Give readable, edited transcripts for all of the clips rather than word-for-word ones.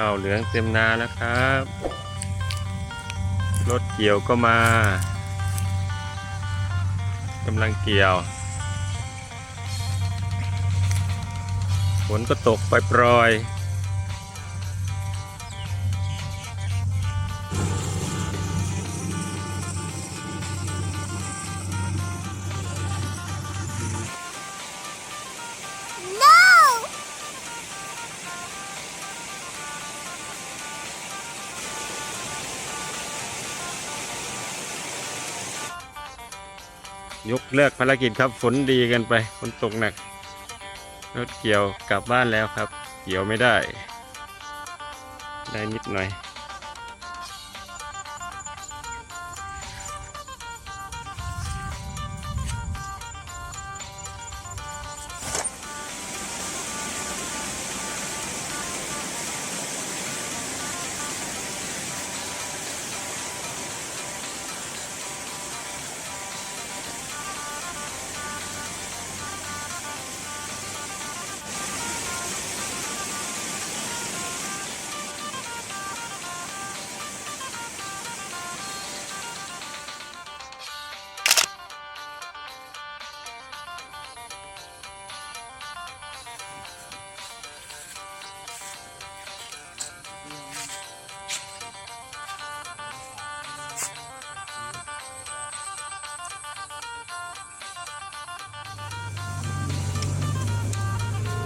ข้าวเหลืองเต็มนาแล้วครับรถเกี่ยวก็มากำลังเกี่ยวฝนก็ตกปล่อยยกเลิกภารกิจครับฝนดีกันไปฝนตกหนักรถเกี่ยวกลับบ้านแล้วครับเกี่ยวไม่ได้นิดหน่อย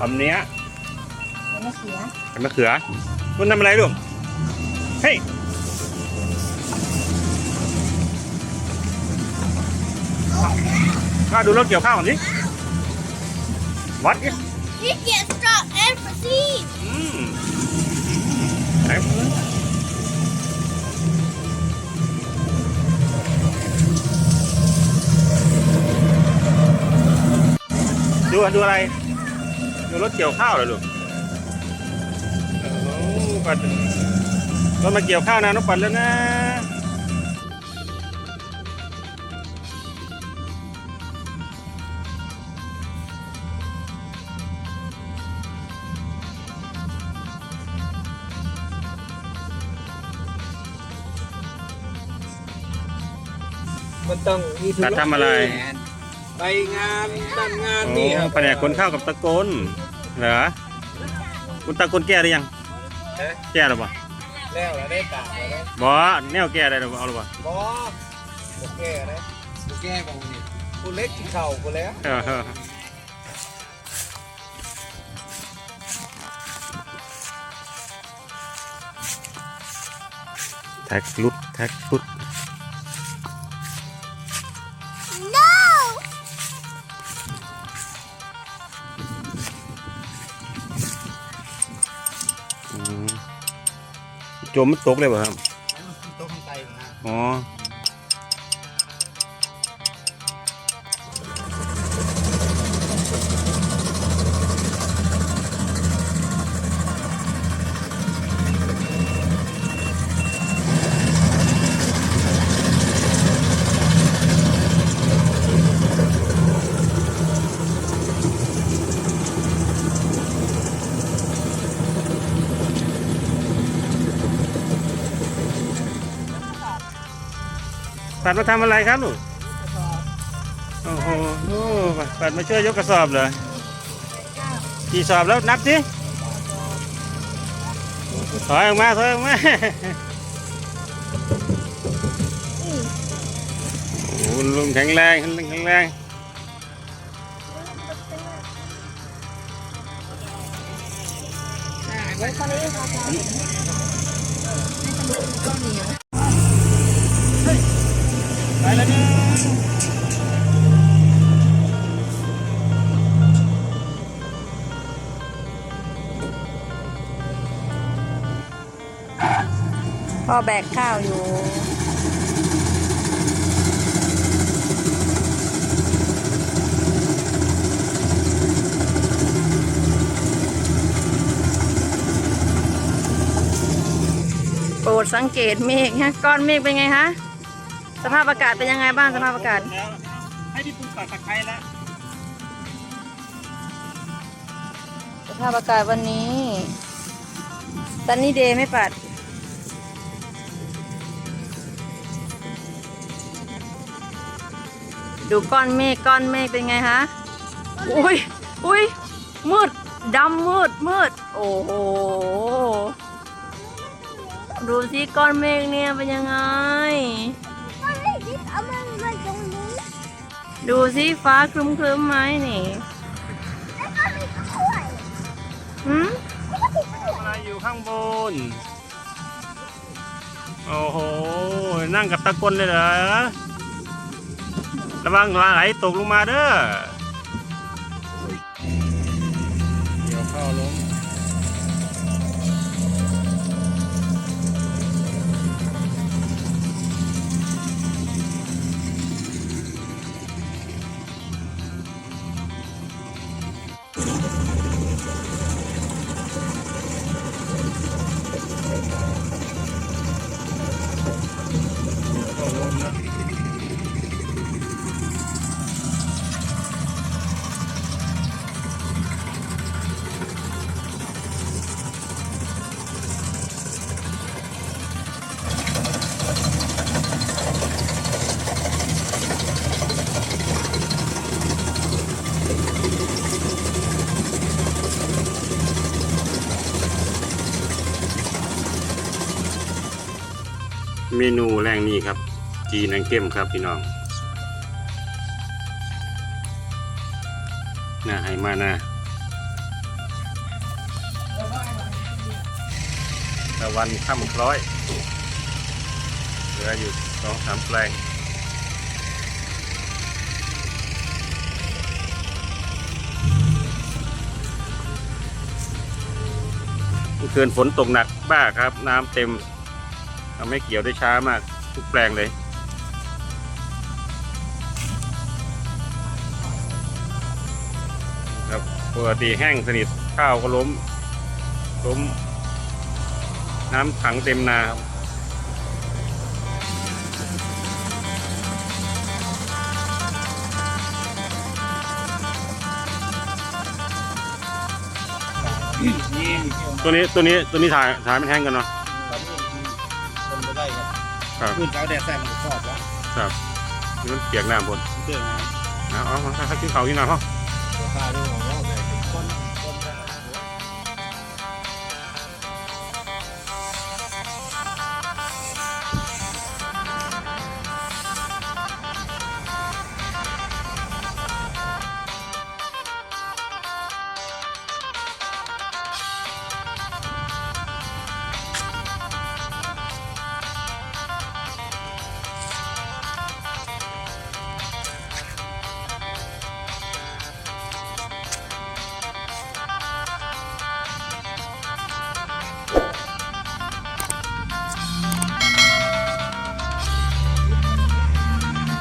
ทำเนี้ยมะเขือคุณทำอะไรลูกเฮ้ยมาดูรถเกี่ยวข้าวก่อนดิวัดดิ It gets stuck and proceed. ดูอะไรดูรถเกี่ยวข้าวเหรอลูกปัดรถมาเกี่ยวข้าวนะน้องปัดแล้วนะมันต้องมีธุ ตัดทำอะไร ไปงานตั้งงานนี่ครับ แผนกคนข้าวกับตะโกนเหรอคุณตะโกนแก้หรือยังแก้หรือเปล่า แล้วได้ตากแล้ว บ่แนวแก้ได้หรือเปล่าเอาหรือเปล่า บอโอเคนะโอเคบอกนี่กูเล็กที่เข่ากูแล้ว แท็กลุดแท็กลุด No! จมมันตกเลยเปล่ะครับ ต้มไตนะ อ๋อปัดมาทำอะไรครับลูกโอ้โหปัดมาช่วยยกกระสอบเหรอกี่สอบแล้วนับสิถอยออกมาโอ้โหลุงแข็งแรงลุงแข็งแรงไปแล้วนะพ่อแบกข้าวอยู่ โปรดสังเกตเมฆฮะก้อนเมฆเป็นไงฮะสภาพอากาศเป็นยังไงบ้างสภาพอากาศ แล้วให้พี่ปุ้มตัดตะไคร้แล้ว สภาพอากาศวันนี้ แต ซันนี่เดย์ไม่ปัด ดูก้อนเมฆเป็นไงคะอุ้ยอุ้ยมืดดำมืดโอ้โหดูสิก้อนเมฆเนี่ยเป็นยังไง What is this? I'm on my own. ดูสิฟ้าครึ้มไหมนี่ That's on my toy. หืม อะไรอยู่ข้างบน โอ้โห นั่งกับตะกนเลยเหรอ ระวังไหลตกลงมาเด้อ เดี๋ยวเข้าลง เมนูแรงนี้ครับ จีนังเข้มครับพี่น้องน่าให้มานะตะวันค่ำคล้อยเหลืออยู่2-3 แปลงเมื่อคืนฝนตกหนักบ้าครับ น้ำเต็มทำให้เกี่ยวได้ช้ามากทุกแปลงเลยครับปกติแห้งสนิทข้าวก็ล้มน้ำขังเต็มนาครับตัวนี้ถ่ายมันแห้งกันเนาะ คนก็ได้ครับ ครับ ขึ้นเช้าแดดแซ่บมันชอบแล้ว ครับนี่มันเปียกน้ำบน เจอไง เอาถ้ากินเขาวกินน้ำเขา ตัวข้าด้วยผม